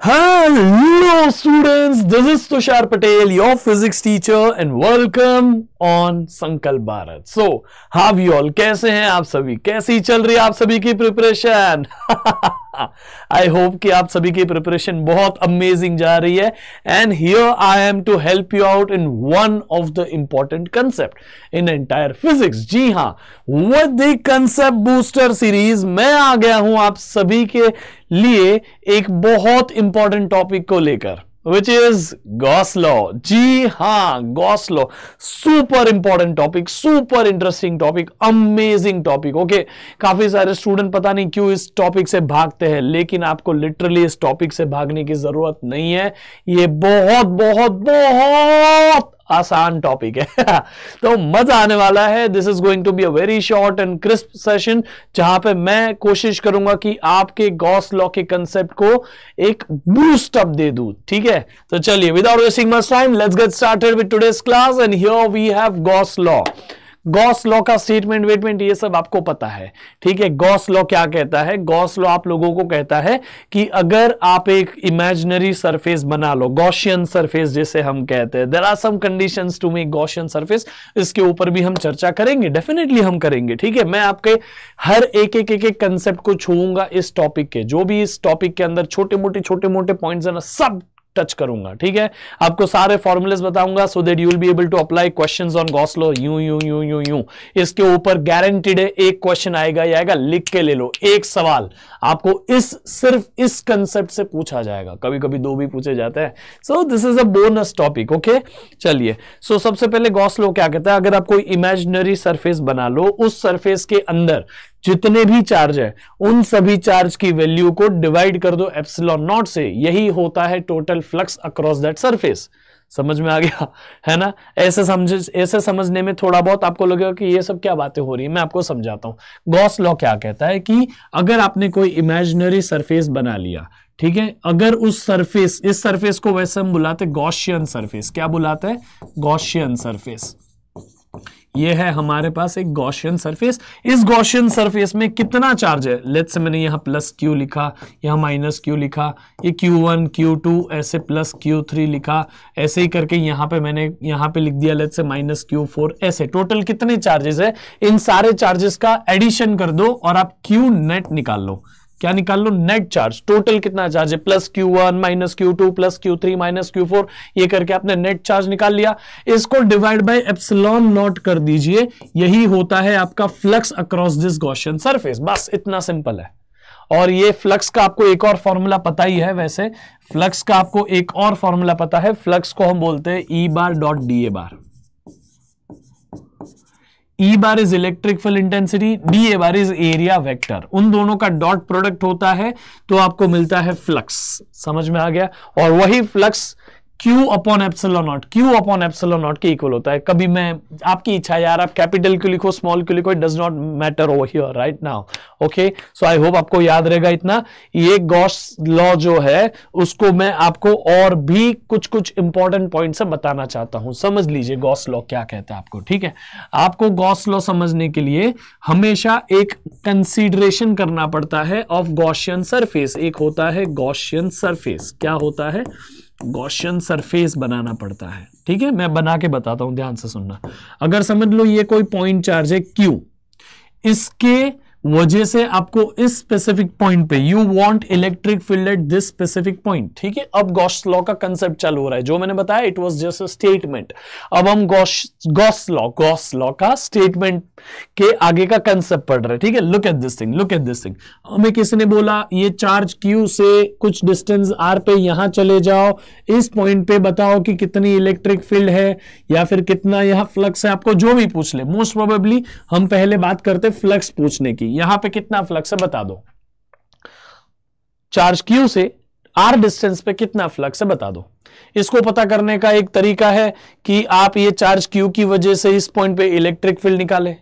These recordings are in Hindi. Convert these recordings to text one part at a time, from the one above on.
Hello students, this is Tushar Patel, your physics teacher and welcome on Sankalp Bharat. So, how you all? कैसे हैं आप सभी? कैसी चल रही है आप सभी की प्रिपरेशन? आई होप कि आप सभी की प्रिपरेशन बहुत अमेजिंग जा रही है and here I am to help you out in one of the important concept in entire physics. जी हां, with the concept booster series मैं आ गया हूं आप सभी के लिए एक बहुत इंपॉर्टेंट टॉपिक को लेकर, विच इज गॉस लॉ. जी हां, Gauss law super important topic, super interesting topic, amazing topic. Okay, काफी सारे स्टूडेंट पता नहीं क्यों इस टॉपिक से भागते हैं, लेकिन आपको लिटरली इस टॉपिक से भागने की जरूरत नहीं है. ये बहुत बहुत बहुत आसान टॉपिक है. तो मजा आने वाला है. This is going to be a very short and crisp session, जहां पे मैं कोशिश करूंगा कि आपके गॉस लॉ के कंसेप्ट को एक बूस्ट अप दे दूं. ठीक है, तो चलिए without wasting much time let's get started with today's class. And here we have Gauss law. Gauss law का स्टेटमेंट वेटमेंट ये सब आपको पता है. ठीक है, गॉस लॉ क्या कहता है? गॉस लॉ आप लोगों को कहता है कि अगर आप एक इमेजिनरी सरफेस बना लो, गॉसियन सरफेस जिसे हम कहते हैं, there are some conditions to make Gaussian surface. इसके ऊपर भी हम चर्चा करेंगे, डेफिनेटली हम करेंगे. ठीक है, मैं आपके हर एक कंसेप्ट को छूऊंगा इस टॉपिक के, जो भी इस टॉपिक के अंदर छोटे मोटे पॉइंट्स है ना, सब टच करूंगा. ठीक है, आपको सारे फॉर्मूलेस बताऊंगा so that you will be able to apply questions on Gauss law. यूं इसके ऊपर गारंटीड है एक क्वेश्चन आएगा ही आएगा. लिख के ले लो, एक सवाल आपको सिर्फ इस कंसेप्ट से पूछा जाएगा. कभी कभी दो भी पूछे जाते हैं. So this is a bonus topic. Okay, चलिए. सो सबसे पहले गॉस लॉ क्या कहता है? अगर आप कोई इमेजिनरी सरफेस बना लो, उस सरफेस के अंदर जितने भी चार्ज है उन सभी चार्ज की वैल्यू को डिवाइड कर दो एप्सिलॉन नॉट से. यही होता है total flux across that surface. समझ में आ गया है ना? ऐसे समझने में थोड़ा बहुत आपको लगेगा कि ये सब क्या बातें हो रही है. मैं आपको समझाता हूं. गॉस लॉ क्या कहता है कि अगर आपने कोई इमेजिनरी सरफेस बना लिया, ठीक है, अगर उस सरफेस, इस सरफेस को वैसे हम बुलाते हैं गॉसियन सरफेस. क्या बुलाते हैं? Gaussian surface. ये है हमारे पास एक गॉसियन सरफेस. इस गॉसियन सरफेस में कितना चार्ज है? लेट्स से मैंने यहां प्लस क्यू लिखा, यहां माइनस क्यू लिखा, ये Q1 Q2 ऐसे प्लस Q3 लिखा, ऐसे ही करके यहां पे मैंने यहां पे लिख दिया लेट्स से माइनस Q4. ऐसे टोटल कितने चार्जेस है? इन सारे चार्जेस का एडिशन कर दो और आप Q नेट निकाल लो. क्या निकाल लो? Net charge. टोटल कितना चार्ज है? Plus Q1 minus Q2 plus Q3 minus Q4. ये करके आपने नेट चार्ज निकाल लिया. इसको डिवाइड बाय एप्सिलॉन नॉट कर दीजिए. यही होता है आपका flux across this Gaussian surface. बस इतना सिंपल है. और ये फ्लक्स का आपको एक और फॉर्मूला पता ही है. वैसे फ्लक्स का आपको एक और फॉर्मूला पता है. फ्लक्स को हम बोलते हैं E bar dot DA bar. E bar is electric field intensity, DA bar is area vector. उन दोनों का डॉट प्रोडक्ट होता है तो आपको मिलता है फ्लक्स. समझ में आ गया? और वही flux Q upon epsilon not, Q upon epsilon not के इक्वल होता है. कभी मैं, आपकी इच्छा यार, आप कैपिटल क्यों लिखो, स्मॉल क्यों लिखो, it does not matter over here right now. Okay, so I hope आपको याद रहेगा इतना. ये गॉस लॉ जो है उसको मैं आपको और भी कुछ इंपॉर्टेंट पॉइंट से बताना चाहता हूं. समझ लीजिए गॉस लॉ क्या कहता है आपको. ठीक है, आपको गॉस लॉ समझने के लिए हमेशा एक कंसीडरेशन करना पड़ता है ऑफ गॉसियन सरफेस. एक होता है गॉसियन सरफेस. क्या होता है? गॉसियन सरफेस बनाना पड़ता है. ठीक है, मैं बना के बताता हूं, ध्यान से सुनना. अगर समझ लो ये कोई पॉइंट चार्ज है Q, इसके वजह से आपको इस स्पेसिफिक पॉइंट पे you want electric field at this specific point. ठीक है, अब गॉस लॉ का कंसेप्ट चालू हो रहा है. जो मैंने बताया it was just a statement. अब हम गॉस लॉ का स्टेटमेंट के आगे का कंसेप्ट पढ़ रहे हैं. ठीक है, लुक एट दिस थिंग. हमें किसी ने बोला ये चार्ज Q से कुछ डिस्टेंस R पे यहां चले जाओ, इस पॉइंट पे बताओ कि कितनी इलेक्ट्रिक फील्ड है या फिर कितना यहां फ्लक्स है. आपको जो भी पूछ ले, मोस्ट प्रोबेबली हम पहले बात करते फ्लक्स पूछने की. यहां पे कितना फ्लक्स है बता दो. चार्ज Q से R डिस्टेंस पे कितना फ्लक्स है बता दो. इसको पता करने का एक तरीका है कि आप ये चार्ज Q की वजह से इस पॉइंट पे इलेक्ट्रिक फील्ड निकाले,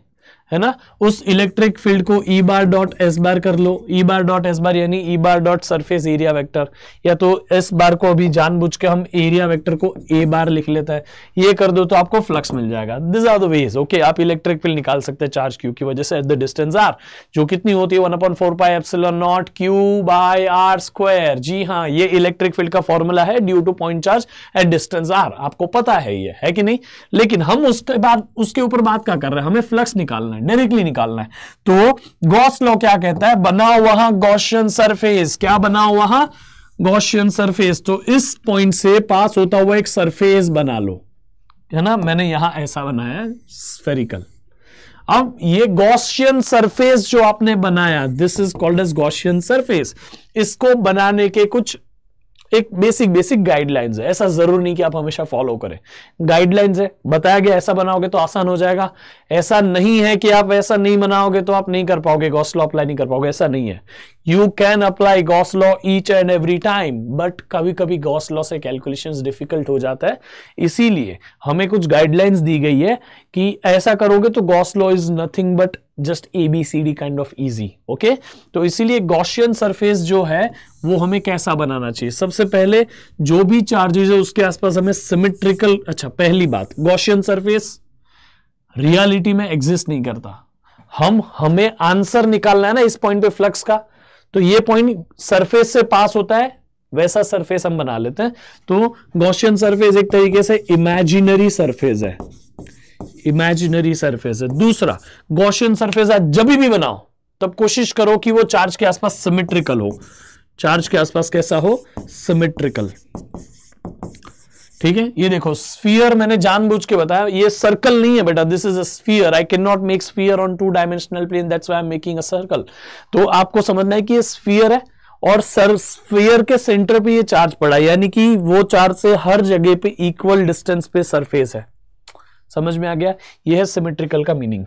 है ना, उस इलेक्ट्रिक फील्ड को ई बार डॉट एस बार कर लो। ई बार डॉट एस बार यानी E bar dot surface area vector, या तो एस बार को अभी जानबूझ के हम एरिया वेक्टर को ए बार लिख लेते हैं, ये कर दो तो आपको फ्लक्स मिल जाएगा। This are the ways. Okay, आप इलेक्ट्रिक फील्ड निकाल सकते हैं चार्ज क्यू की वजह से एट द डिस्टेंस आर, जो कितनी होती है 1/4 pi epsilon naught q by r square. जी हाँ, ये इलेक्ट्रिक फील्ड का फॉर्मूला है due to point charge at distance r. आपको पता है ये, है कि नहीं? लेकिन हम उसके ऊपर बात क्या कर रहे हैं, हमें फ्लक्स निकालना है, डायरेक्टली निकालना है। तो गॉस लॉ क्या कहता है, बनाओ वहां गॉसियन सरफेस। क्या बनाओ वहां? Gaussian surface. तो इस पॉइंट से पास होता हुआ एक सरफेस बना लो, है ना। मैंने यहां ऐसा बनाया स्फेरिकल। अब ये गॉसियन सरफेस जो आपने बनाया, this is called as Gaussian surface. इसको बनाने के कुछ एक बेसिक गाइडलाइंस है। ऐसा जरूर नहीं कि आप हमेशा फॉलो करें, गाइडलाइंस है, बताया गया ऐसा बनाओगे तो आसान हो जाएगा। ऐसा नहीं है कि आप ऐसा नहीं बनाओगे तो आप नहीं कर पाओगे, गॉस लॉ अप्लाई नहीं कर पाओगे, ऐसा नहीं है। You can apply Gauss law each and every time, but कभी कभी गॉस लॉ से कैलकुलेशंस डिफिकल्ट हो जाता है, इसीलिए हमें कुछ गाइडलाइंस दी गई है कि ऐसा करोगे तो Gauss law is nothing but just ABCD kind of easy. Okay, तो इसीलिए गॉसियन सरफेस जो है वो हमें कैसा बनाना चाहिए। सबसे पहले जो भी चार्जेस है उसके आसपास हमें सिमेट्रिकल, अच्छा पहली बात, गॉसियन सरफेस रियलिटी में एग्जिस्ट नहीं करता। हमें आंसर निकालना है ना इस पॉइंट पे फ्लक्स का, तो ये पॉइंट सरफेस से पास होता है, वैसा सरफेस हम बना लेते हैं। तो गॉसियन सरफेस एक तरीके से इमेजिनरी सरफेस है, इमेजिनरी सरफेस है। दूसरा, गॉसियन सरफेस आज जब भी बनाओ तब कोशिश करो कि वो चार्ज के आसपास सिमेट्रिकल हो। चार्ज के आसपास कैसा हो? सिमेट्रिकल। ठीक है, ये देखो स्फीयर मैंने जानबूझ के बताया, ये सर्कल नहीं है बेटा, this is a sphere. I can not make sphere on 2 dimensional plane, that's why I am making a circle. तो आपको समझना है कि ये स्फीयर है और स्फीयर के सेंटर पे ये चार्ज पड़ा, यानी कि वो चार्ज से हर जगह पे इक्वल डिस्टेंस पे सरफेस है। समझ में आ गया? यह है सिमेट्रिकल का मीनिंग।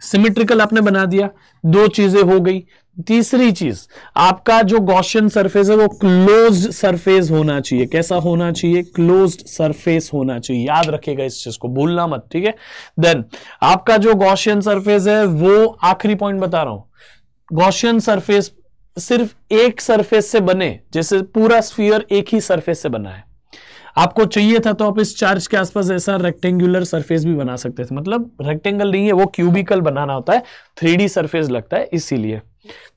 सिमेट्रिकल आपने बना दिया, दो चीजें हो गई। तीसरी चीज, आपका जो गॉसियन सरफेस है वो क्लोज्ड सरफेस होना चाहिए। कैसा होना चाहिए? क्लोज्ड सरफेस होना चाहिए। याद रखिएगा इस चीज को, भूलना मत, ठीक है। देन आपका जो गॉसियन सरफेस है वो, आखिरी पॉइंट बता रहा हूं, गॉसियन सरफेस सिर्फ एक सरफेस से बने, जैसे पूरा स्फीयर एक ही सरफेस से बना है। आपको चाहिए था तो आप इस चार्ज के आसपास ऐसा रेक्टेंगुलर सरफेस भी बना सकते थे, मतलब रेक्टेंगल नहीं है वो, क्यूबिकल बनाना होता है, 3D सरफेस लगता है इसीलिए।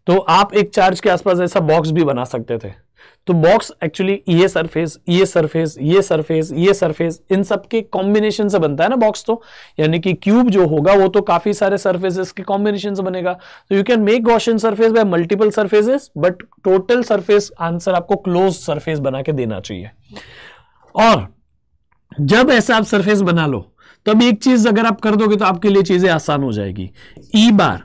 तो आप एक चार्ज के आसपास ऐसा बॉक्स भी बना सकते थे। तो बॉक्स एक्चुअली ये सरफेस, ये सरफेस, ये सरफेस, ये सरफेस, इन सब के कॉम्बिनेशन से बनता है ना बॉक्स। तो यानी कि क्यूब जो होगा वो तो काफी सारे सरफेसेस के कॉम्बिनेशन से बनेगा। तो you can make Gaussian surface by multiple surfaces, but total surface answer आपको क्लोज सरफेस बना के देना चाहिए। और जब ऐसा आप सरफेस बना लो तब एक चीज अगर आप कर दोगे तो आपके लिए चीजें आसान हो जाएगी। ई बार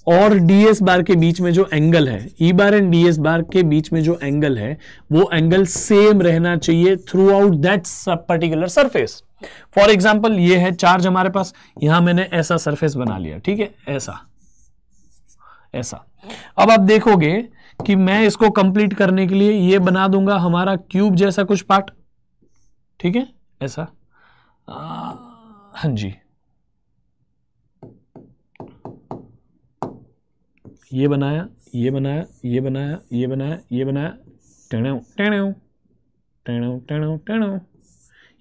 और ds बार के बीच में जो एंगल है, ई बार एंड ds बार के बीच में जो एंगल है वो एंगल सेम रहना चाहिए through out that particular surface. For example ये है चार्ज हमारे पास, यहां मैंने ऐसा सरफेस बना लिया, ठीक है, ऐसा ऐसा। अब आप देखोगे कि मैं इसको कंप्लीट करने के लिए ये बना दूंगा हमारा क्यूब जैसा कुछ पार्ट, ठीक है, ऐसा। हाँ जी, ये बनाया, ये बनाया, ये बनाया, ये बनाया, ये बनाया, टेणो टेणो टेणो टेणो टेणो,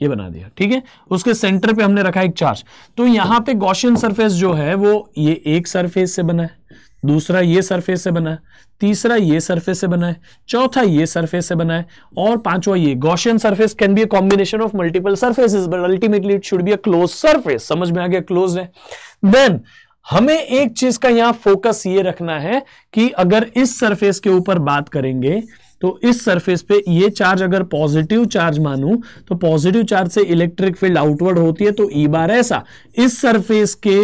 ये बना दिया, ठीक है। उसके सेंटर पे हमने रखा एक चार्ज। तो यहां पे गॉसियन सरफेस जो है वो ये एक सरफेस से बना है, दूसरा ये सरफेस से बना है, तीसरा ये सरफेस से बना है, चौथा ये सरफेस से बना है, और पांचवा ये। Gaussian surface can be a combination of multiple surfaces but ultimately it should be a close surface. समझ में आ गया? क्लोज है। देन हमें एक चीज का यहां फोकस ये रखना है कि अगर इस सरफेस के ऊपर बात करेंगे तो इस सरफेस पे ये चार्ज अगर पॉजिटिव चार्ज मानूं तो पॉजिटिव चार्ज से इलेक्ट्रिक फील्ड आउटवर्ड होती है, तो ई बार ऐसा। इस सरफेस के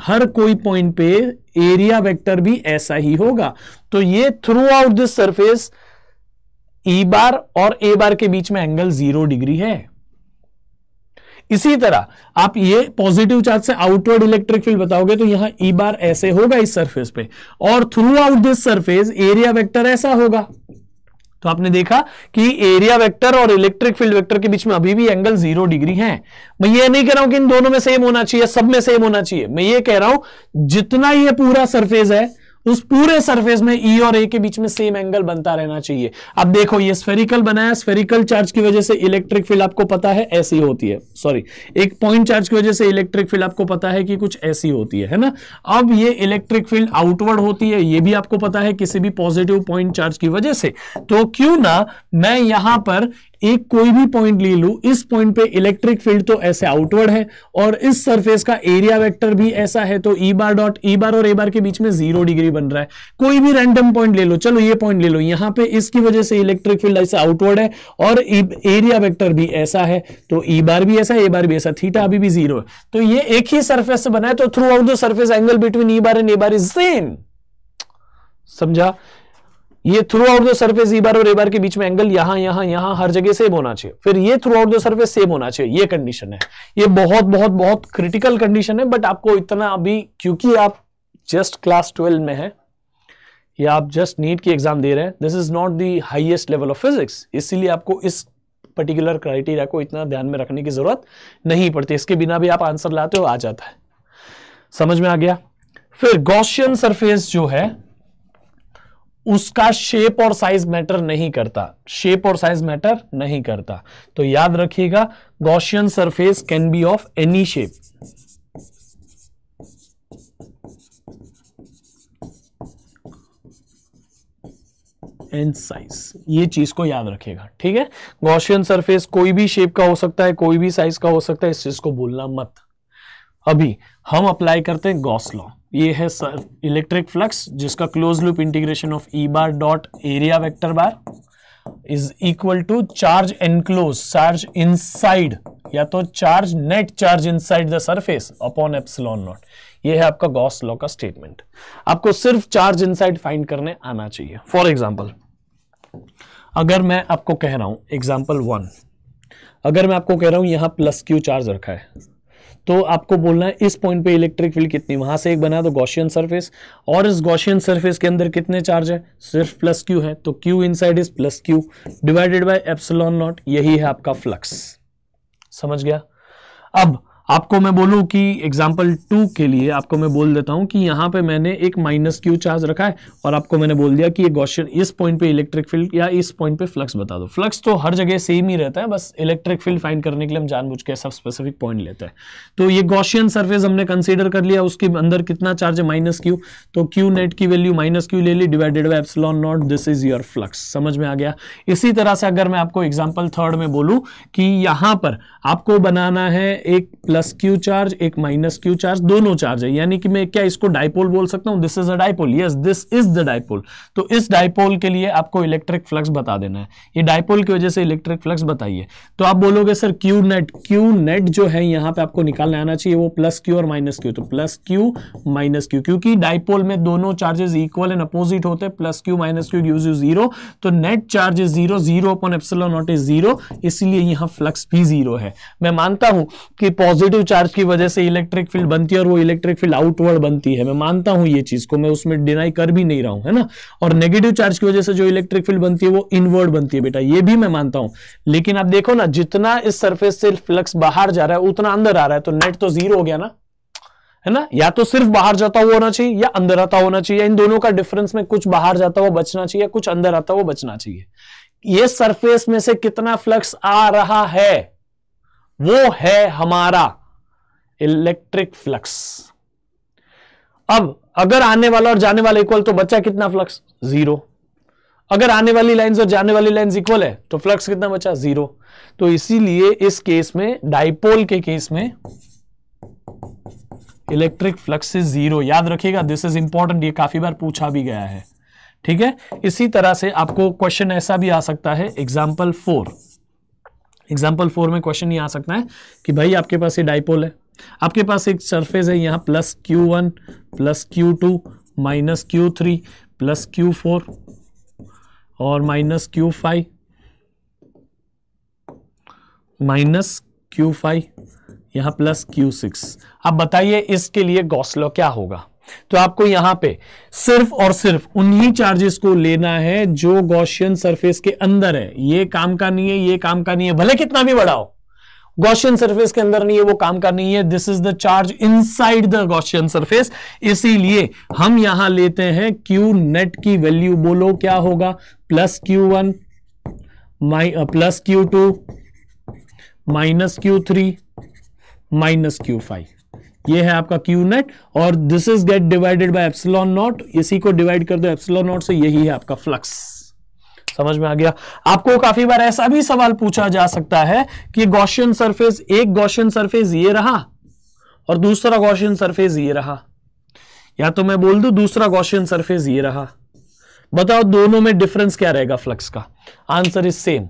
हर कोई पॉइंट पे एरिया वेक्टर भी ऐसा ही होगा। तो ये through out this surface E बार और ए बार के बीच में एंगल 0 डिग्री है। इसी तरह आप ये पॉजिटिव चार्ज से आउटवर्ड इलेक्ट्रिक फील्ड बताओगे तो यहां ई बार ऐसे होगा इस सरफेस पे, और through out this surface area vector ऐसा होगा। तो आपने देखा कि एरिया वेक्टर और इलेक्ट्रिक फील्ड वेक्टर के बीच में अभी भी एंगल 0 डिग्री है। मैं ये नहीं कह रहा हूं कि इन दोनों में सेम होना चाहिए, सब में सेम होना चाहिए, मैं ये कह रहा हूं जितना ये पूरा सरफेस है उस पूरे सरफेस में ई और ए के बीच में सेम एंगल बनता रहना चाहिए। अब देखो ये स्फेरिकल बनाया, स्फेरिकल चार्ज की वजह से इलेक्ट्रिक फील्ड आपको पता है ऐसी होती है, सॉरी एक पॉइंट चार्ज की वजह से इलेक्ट्रिक फील्ड आपको पता है कि कुछ ऐसी होती है ना। अब ये इलेक्ट्रिक फील्ड आउटवर्ड होती है, ये भी आपको पता है किसी भी पॉजिटिव पॉइंट चार्ज की वजह से। तो क्यों ना मैं यहां पर एक कोई भी पॉइंट ले लूं, इस पॉइंट पे इलेक्ट्रिक फील्ड तो ऐसे आउटवर्ड है और इस सरफेस का एरिया वेक्टर भी ऐसा है, तो ई बार डॉट ई बार और ए बार के बीच में 0 डिग्री बन रहा है। कोई भी रैंडम पॉइंट ले लो, चलो ये पॉइंट ले लो, यहां पे इसकी वजह से इलेक्ट्रिक फील्ड ऐसे आउटवर्ड है और एरिया वेक्टर भी ऐसा है, तो ई बार भी ऐसा, ए बार भी ऐसा, थीटा अभी भी 0 है। तो ये एक ही सरफेस से बना है, तो through out the surface angle between E bar and A bar is same. समझा? ये through out the surface E बार और ए बार के बीच में एंगल यहां हर जगह सेम होना चाहिए, फिर ये through out the surface same होना चाहिए, ये कंडीशन है। ये बहुत बहुत बहुत क्रिटिकल कंडीशन है, बट आपको इतना अभी, क्योंकि आप जस्ट क्लास 12 में है या आप जस्ट नीट की एग्जाम दे रहे हैं, this is not the highest level of physics, इसीलिए आपको इस पर्टिकुलर क्राइटेरिया को इतना ध्यान में रखने की जरूरत नहीं पड़ती, इसके बिना भी आप आंसर लाते हो, आ जाता है। समझ में आ गया? फिर गॉसियन सरफेस जो है उसका शेप और साइज मैटर नहीं करता, शेप और साइज मैटर नहीं करता, तो याद रखिएगा Gaussian surface can be of any shape. And size, ये चीज को याद रखिएगा, ठीक है। गॉसियन सरफेस कोई भी शेप का हो सकता है, कोई भी साइज का हो सकता है, इस चीज को भूलना मत। अभी हम अप्लाई करते हैं गॉस लॉ। ये है इलेक्ट्रिक फ्लक्स जिसका close loop integration of E bar dot area vector bar is equal to charge enclose, charge inside, या तो charge net charge inside the surface upon epsilon naught. ये है आपका गॉस लॉ का स्टेटमेंट। आपको सिर्फ चार्ज इनसाइड फाइंड करने आना चाहिए। फॉर एग्जांपल, अगर मैं आपको कह रहा हूं एग्जांपल 1, अगर मैं आपको कह रहा हूं यहां प्लस क्यू चार्ज रखा है, तो आपको बोलना है इस पॉइंट पे इलेक्ट्रिक फील्ड कितनी, वहां से एक बना तो गॉसियन सरफेस, और इस गॉसियन सरफेस के अंदर कितने चार्ज है, सिर्फ प्लस क्यू है, तो Q inside is plus Q divided by epsilon not, यही है आपका फ्लक्स। समझ गया? अब आपको मैं बोलूं कि एग्जाम्पल 2 के लिए आपको मैं बोल देता हूं कि यहां पे मैंने एक माइनस क्यू चार्ज रखा है और आपको मैंने बोल दिया कि ये गॉसियन, इस पॉइंट पे इलेक्ट्रिक फील्ड या इस पॉइंट पे फ्लक्स बता दो। फ्लक्स तो हर जगह सेम ही रहता है, बस इलेक्ट्रिक फील्ड फाइंड करने के लिए हम जानबूझ के सब स्पेसिफिक पॉइंट लेते हैं। तो ये गॉसियन सरफेस हमने कंसीडर कर लिया, उसके अंदर कितना चार्ज है, माइनस क्यू, तो क्यू नेट की वैल्यू माइनस क्यू ले ली divided by epsilon naught, this is your flux. समझ में आ गया? इसी तरह से अगर मैं आपको एग्जाम्पल 3 में बोलूं कि यहां पर आपको बनाना है एक प्लस क्यू चार्ज, एक माइनस क्यू चार्ज, दोनों चार्ज है, यानी कि मैं क्या इसको डाइपोल बोल सकता हूं, this is a dipole, yes this is the dipole. तो इस डाइपोल के लिए आपको इलेक्ट्रिक फ्लक्स बता देना है, ये डाइपोल की वजह से इलेक्ट्रिक फ्लक्स बताइए। तो आप बोलोगे सर क्यू नेट जो है यहां पे आपको निकालने आना चाहिए वो प्लस क्यू और माइनस क्यू, तो प्लस क्यू माइनस क्यू, क्योंकि डाइपोल में दोनों चार्जेस इक्वल एंड अपोजिट होते हैं, plus Q minus Q gives you 0, तो net charge is 0, 0 upon epsilon not is 0, इसलिए यहां फ्लक्स भी 0 है। मैं मानता हूं कि पॉजिटिव चार्ज की वजह से इलेक्ट्रिक फील्ड बनती है और वो इलेक्ट्रिक फील्ड आउटवर्ड बनती है, मैं मानता हूं ये चीज को, मैं उसमें डिनाई कर भी नहीं रहा हूं, है ना। और नेगेटिव चार्ज की वजह से जो इलेक्ट्रिक फील्ड बनती है वो इनवर्ड बनती है बेटा, ये भी मैं मानता हूं। लेकिन आप देखो ना, जितना इस सरफेस से फ्लक्स बाहर जा रहा है उतना अंदर आ रहा है, तो नेट तो 0 हो गया ना, है ना। या तो सिर्फ बाहर जाता हुआ होना चाहिए या अंदर आता होना चाहिए, इन दोनों का डिफरेंस में कुछ बाहर जाता हुआ बचना चाहिए, कुछ अंदर आता हुआ बचना चाहिए। ये सरफेस में से कितना फ्लक्स आ रहा है वो है हमारा इलेक्ट्रिक फ्लक्स। अब अगर आने वाला और जाने वाला इक्वल तो बचा कितना फ्लक्स, 0। अगर आने वाली लाइंस और जाने वाली लाइंस इक्वल है तो फ्लक्स कितना बचा, 0। तो इसीलिए इस केस में, डाइपोल के केस में इलेक्ट्रिक फ्लक्स इज 0। याद रखिएगा, दिस इज इंपॉर्टेंट, ये काफी बार पूछा भी गया है, ठीक है। इसी तरह से आपको क्वेश्चन ऐसा भी आ सकता है, एग्जाम्पल 4 में क्वेश्चन ये आ सकता है कि भाई आपके पास ये डाइपोल है, आपके पास एक सरफेस है यहां plus Q1 plus Q2 minus Q3 plus Q4 और माइनस Q5 माइनस Q5 यहां प्लस Q6। अब बताइए इसके लिए गॉस लॉ क्या होगा। तो आपको यहां पे सिर्फ और सिर्फ उन्हीं चार्जेस को लेना है जो गॉसियन सरफेस के अंदर है। ये काम का नहीं है, ये काम का नहीं है, भले कितना भी बड़ा हो, गॉसियन सरफेस के अंदर नहीं है, वो काम का नहीं है। This is the charge inside the Gaussian surface. इसीलिए हम यहां लेते हैं क्यू नेट की वैल्यू, बोलो क्या होगा, plus Q1 plus Q2 minus Q3 minus Q5। ये है आपका Q नेट, और this is get divided by epsilon not. इसी को डिवाइड कर दो एप्सिलॉन नॉट से, यही है आपका फ्लक्स। समझ में आ गया? आपको काफी बार ऐसा भी सवाल पूछा जा सकता है कि गॉसियन सरफेस, एक गॉसियन सरफेस ये रहा और दूसरा गॉसियन सरफेस ये रहा, या तो मैं बोल दूं दूसरा गॉसियन सरफेस ये रहा, बताओ दोनों में डिफरेंस क्या रहेगा फ्लक्स का? Answer is same.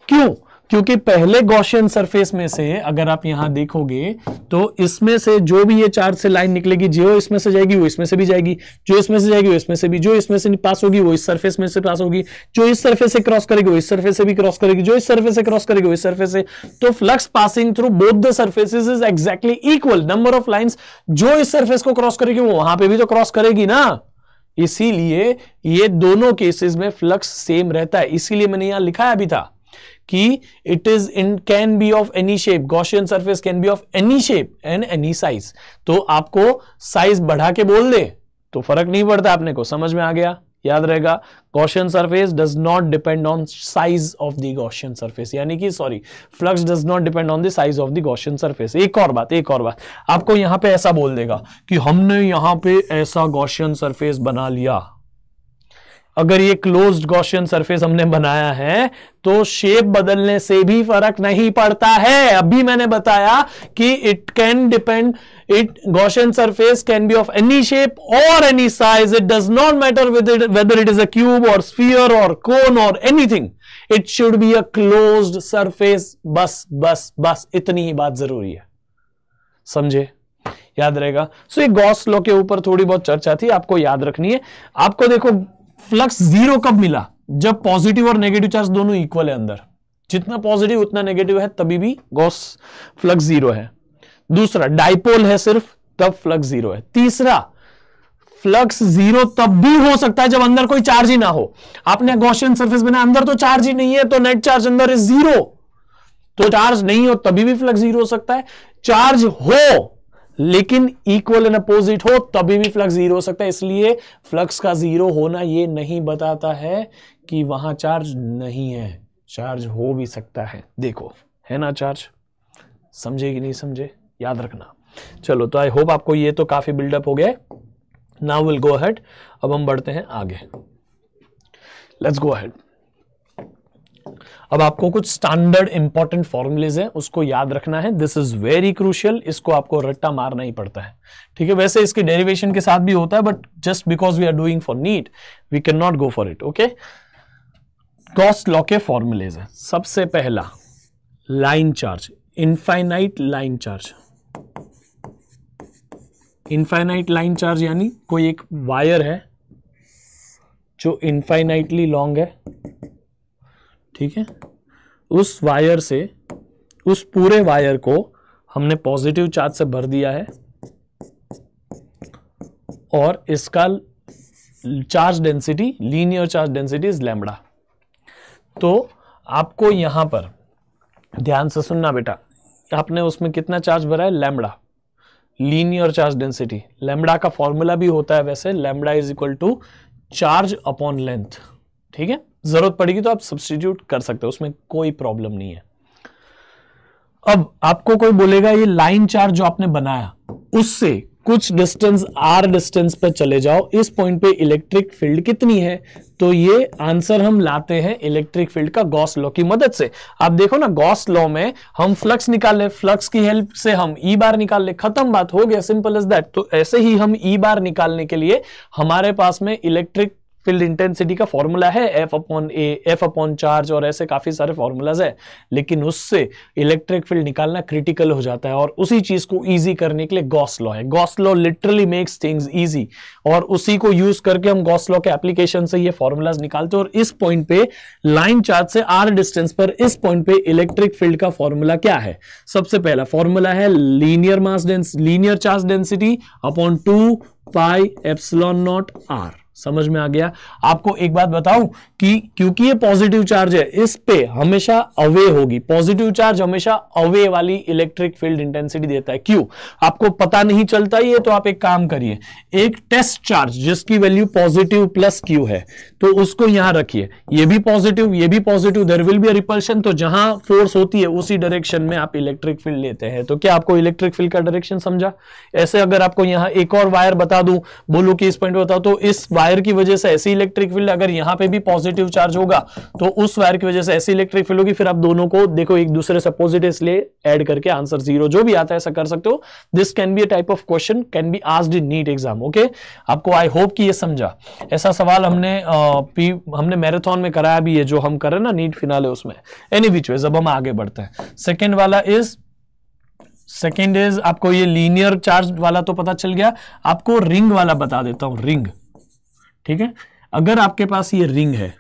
क्यों? क्योंकि पहले गॉसियन सरफेस में से अगर आप यहां देखोगे तो इसमें से जो भी ये चार्ज से लाइन निकलेगी, जो इसमें से जाएगी वो इसमें से भी जाएगी, जो इसमें से जाएगी वो इसमें से भी, जो इसमें से पास होगी वो इस सरफेस में से पास होगी, जो इस सरफेस से क्रॉस करेगी वो इस सरफेस से भी क्रॉस करेगी, जो इस सरफेस से क्रॉस करेगी वो इस सरफेस से। तो flux passing through both the surfaces is exactly equal. Number of lines जो इस सरफेस को क्रॉस करेगी वो वहां पे भी तो क्रॉस करेगी ना। इसीलिए ये दोनों केसेस में फ्लक्स सेम रहता है। इसीलिए मैंने यहां लिखा भी था कि it is in can be of any shape, Gaussian surface can be of any shape and any size. तो आपको साइज बढ़ा के बोल दे तो फर्क नहीं पड़ता, आपने को समझ में आ गया, याद रहेगा। Gaussian surface does not depend on size of the Gaussian surface, यानी कि sorry, flux does not depend on the size of the Gaussian surface. एक और बात आपको यहां पे ऐसा बोल देगा कि हमने यहां पे ऐसा गॉसियन सरफेस बना लिया। अगर ये क्लोज्ड गॉसियन सरफेस हमने बनाया है तो शेप बदलने से भी फर्क नहीं पड़ता है। अभी मैंने बताया कि it can depend, it Gaussian surface can be of any shape और any size, it does not matter whether it is a cube और स्फीयर और कोन और anything, it should be a closed surface. बस इतनी ही बात जरूरी है, समझे, याद रहेगा। सो ये गॉस लॉ के ऊपर थोड़ी बहुत चर्चा थी, आपको याद रखनी है। आपको देखो फ्लक्स जीरो कब मिला? जब पॉजिटिव और नेगेटिव चार्ज दोनों इक्वल है अंदर, जितना पॉजिटिव उतना नेगेटिव है तभी भी गॉस फ्लक्स जीरो है। दूसरा, डाइपोल है सिर्फ, तब फ्लक्स जीरो है। तीसरा, फ्लक्स जीरो तब भी हो सकता है जब अंदर कोई चार्ज ही ना हो। आपने गॉसियन सरफेस बनाया, अंदर तो चार्ज ही नहीं है, तो नेट चार्ज अंदर इज जीरो। तो चार्ज नहीं हो तभी भी फ्लक्स जीरो हो सकता है, चार्ज हो लेकिन इक्वल एंड अपोजिट हो तभी भी फ्लक्स जीरो हो सकता है। इसलिए फ्लक्स का जीरो होना यह नहीं बताता है कि वहां चार्ज नहीं है, चार्ज हो भी सकता है। देखो है ना चार्ज, समझे कि नहीं समझे, याद रखना। चलो, तो आई होप आपको ये तो काफी बिल्डअप हो गया। नाउ विल गो अहेड, अब हम बढ़ते हैं आगे। Let's go ahead. अब आपको कुछ स्टैंडर्ड इंपॉर्टेंट फॉर्मूलेज है, उसको याद रखना है। दिस इज वेरी क्रूशियल, इसको आपको रट्टा मारना ही पड़ता है, ठीक है। वैसे इसके डेरिवेशन के साथ भी होता है, but just because we are doing for NEET we can not go for it, okay. Gauss law के फॉर्मूलेज है। सबसे पहला, line charge, infinite line charge. Infinite line charge यानी कोई एक वायर है जो इनफाइनाइटली लॉन्ग है, ठीक है। उस वायर से, उस पूरे वायर को हमने पॉजिटिव चार्ज से भर दिया है और इसका charge density, linear charge density is lambda. तो आपको यहां पर ध्यान से सुनना बेटा, आपने उसमें कितना चार्ज भरा है? Lambda, linear charge density. Lambda का फॉर्मूला भी होता है वैसे, lambda is equal to charge upon length, ठीक है। जरूरत पड़ेगी तो आप सब्स्टिट्यूट कर सकते हो, उसमें कोई प्रॉब्लम नहीं है। अब आपको कोई बोलेगा ये लाइन चार्ज जो आपने बनाया उससे कुछ डिस्टेंस r डिस्टेंस पे चले जाओ, इस पॉइंट पे इलेक्ट्रिक फील्ड कितनी है? तो ये आंसर हम लाते हैं इलेक्ट्रिक फील्ड का गॉस लॉ की मदद से। आप देखो ना, गॉस लॉ में हम फ्लक्स निकाल ले, फ्लक्स की हेल्प से हम ई बार निकाल ले, खत्म बात, हो गया, सिंपल एज दैट। तो ऐसे ही हम ई बार निकालने के लिए हमारे पास में इलेक्ट्रिक फील्ड इंटेंसिटी का फॉर्मूला है F अपॉन ए, F अपॉन चार्ज और ऐसे काफी सारे फॉर्मूलाज है, लेकिन उससे इलेक्ट्रिक फील्ड निकालना क्रिटिकल हो जाता है और उसी चीज को इजी करने के लिए गॉस लॉ है। Gauss law literally makes things easy और उसी को यूज करके हम गॉस लॉ के एप्लीकेशन से ये फॉर्मूलाज निकालते हैं। और इस पॉइंट पे लाइन चार्ज से r डिस्टेंस पर इस पॉइंट पे इलेक्ट्रिक फील्ड का फॉर्मूला क्या है? सबसे पहला फॉर्मूला है linear charge density upon 2 pi epsilon not r। समझ में आ गया? आपको एक बात बताऊं कि क्योंकि ये पॉजिटिव चार्ज है, इस पे हमेशा अवे होगी। पॉजिटिव चार्ज हमेशा अवे वाली इलेक्ट्रिक फील्ड इंटेंसिटी देता है। क्यों? आपको पता नहीं चलता ये तो आप एक काम करिए, एक टेस्ट चार्ज जिसकी वैल्यू पॉजिटिव प्लस क्यू है तो उसको यहां रखिए, ये भी पॉजिटिव ये भी positive, there will be a repulsion. तो जहां फोर्स होती है उसी डायरेक्शन में आप इलेक्ट्रिक फील्ड लेते हैं। तो क्या आपको इलेक्ट्रिक फील्ड का डायरेक्शन समझा? ऐसे अगर आपको यहां एक और वायर बता दूं, बोलूं कि इस पॉइंट बताओ, तो इस वायर की वजह से ऐसी इलेक्ट्रिक फील्ड, अगर यहां पे भी पॉजिटिव चार्ज होगा तो उस वायर की वजह से ऐसी इलेक्ट्रिक फील्ड होगी। फिर आप दोनों को देखो एक दूसरे से अपोजिट, इसलिए ऐड करके आंसर 0 जो भी आता है ऐसा कर सकते हो। This can be a type of question, can be asked in NEET exam. Okay, आपको आई होप कि ये समझा। ऐसा सवाल हमने मैराथन में कराया भी है, जो हम कर रहे हैं ना नीट फिनाले उसमें। एनी विच वेज अब हम आगे बढ़ते हैं। सेकेंड इज आपको ये लीनियर चार्ज वाला तो पता चल गया, आपको रिंग वाला बता देता हूं। रिंग, ठीक है, अगर आपके पास ये रिंग है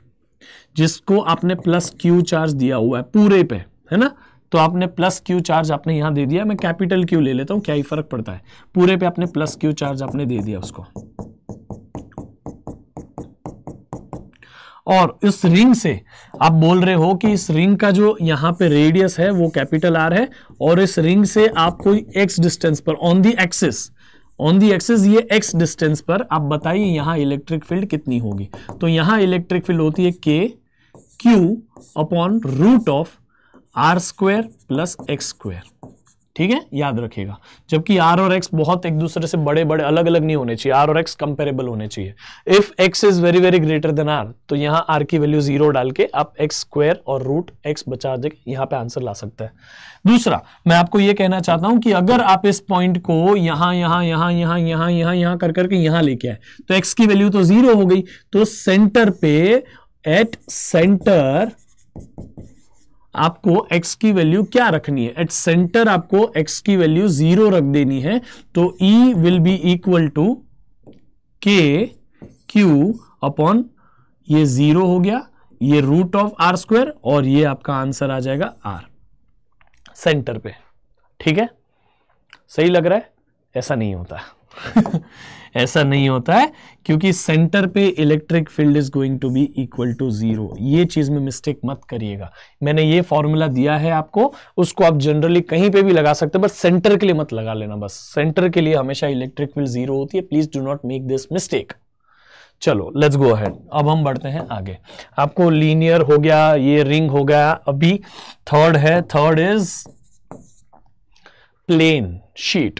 जिसको आपने प्लस क्यू चार्ज दिया हुआ है पूरे पे, है ना, तो आपने प्लस क्यू चार्ज आपने यहां दे दिया, मैं कैपिटल क्यू ले लेता हूं, क्या ही फर्क पड़ता है, पूरे पे आपने प्लस क्यू चार्ज आपने दे दिया उसको। और इस रिंग से आप बोल रहे हो कि इस रिंग का जो यहां पे रेडियस है वो कैपिटल आर है, और इस रिंग से आप कोई एक्स डिस्टेंस पर ऑन दी एक्सिस ये एक्स डिस्टेंस पर आप बताइए यहां इलेक्ट्रिक फील्ड कितनी होगी। तो यहां इलेक्ट्रिक फील्ड होती है K Q upon root of R square plus X square. ठीक है, याद रखिएगा। जबकि आर और एक्स बहुत एक दूसरे से बड़े बड़े अलग अलग नहीं होने चाहिए, आर और एक्स कंपेरेबल होने चाहिए। If X is very very greater than R तो यहां आर की वैल्यू 0 डाल के आप एक्स स्क्वायर और रूट एक्स बचा दे, यहां पे आंसर ला सकता है। दूसरा, मैं आपको यह कहना चाहता हूं कि अगर आप इस पॉइंट को यहां कर करके यहां लेके आए तो एक्स की वैल्यू तो 0 हो गई, तो सेंटर पे एट सेंटर आपको x की वैल्यू क्या रखनी है? एट सेंटर आपको x की वैल्यू 0 रख देनी है। तो E will be equal to K Q upon ये 0 हो गया, ये रूट ऑफ आर स्क्वायर, और ये आपका आंसर आ जाएगा r सेंटर पे। ठीक है, सही लग रहा है? ऐसा नहीं होता ऐसा नहीं होता है, क्योंकि सेंटर पे electric field is going to be equal to 0। ये चीज में मिस्टेक मत करिएगा। मैंने ये फॉर्मूला दिया है आपको, उसको आप जनरली कहीं पे भी लगा सकते हैं, बस सेंटर के लिए मत लगा लेना। बस सेंटर के लिए हमेशा इलेक्ट्रिक फील्ड 0 होती है। Please do not make this mistake. चलो लेट्स गो अहेड, अब हम बढ़ते हैं आगे। आपको लीनियर हो गया, ये रिंग हो गया, अभी थर्ड है। Third is plane sheet.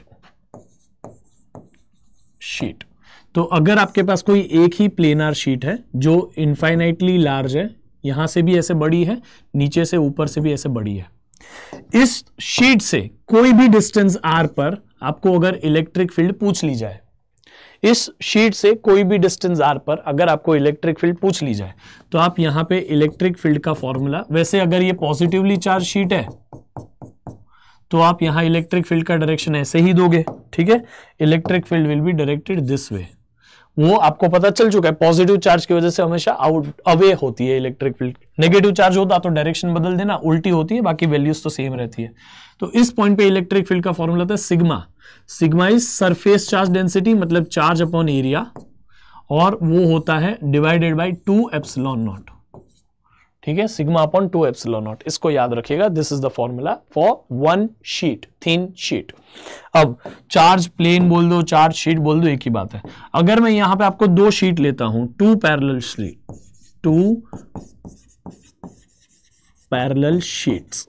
तो अगर आपके पास कोई एक ही प्लेनार शीट है जो इनफाइनाइटली लार्ज है, यहां से भी ऐसे बड़ी है, नीचे से ऊपर से भी ऐसे बड़ी है, इस शीट से कोई भी डिस्टेंस r पर आपको अगर इलेक्ट्रिक फील्ड पूछ ली जाए, इस शीट से कोई भी डिस्टेंस r पर अगर आपको इलेक्ट्रिक फील्ड पूछ ली जाए, तो आप यहां पे इलेक्ट्रिक फील्ड का फॉर्मूला, वैसे अगर ये पॉजिटिवली चार्ज शीट है तो आप यहां इलेक्ट्रिक फील्ड का डायरेक्शन ऐसे ही दोगे। ठीक है, electric field will be directed this way. वो आपको पता चल चुका है, पॉजिटिव चार्ज की वजह से हमेशा अवे होती है इलेक्ट्रिक फील्ड। नेगेटिव चार्ज होता तो डायरेक्शन बदल देना, उल्टी होती है, बाकी वैल्यूज तो सेम रहती है। तो इस पॉइंट पे इलेक्ट्रिक फील्ड का फॉर्मूला था sigma. Sigma is surface charge density, मतलब चार्ज अपॉन एरिया, और वो होता है डिवाइडेड बाई 2 एप्सिलॉन नॉट। ठीक है, सिग्मा अपॉन 2 एप्सिलॉन नॉट, इसको याद रखिएगा। This is the formula for one sheet, thin sheet. अब चार्ज प्लेन बोल दो, चार्ज शीट बोल दो, एक ही बात है। अगर मैं यहां पे आपको 2 शीट लेता हूं, 2 पैरेलल शीट्स,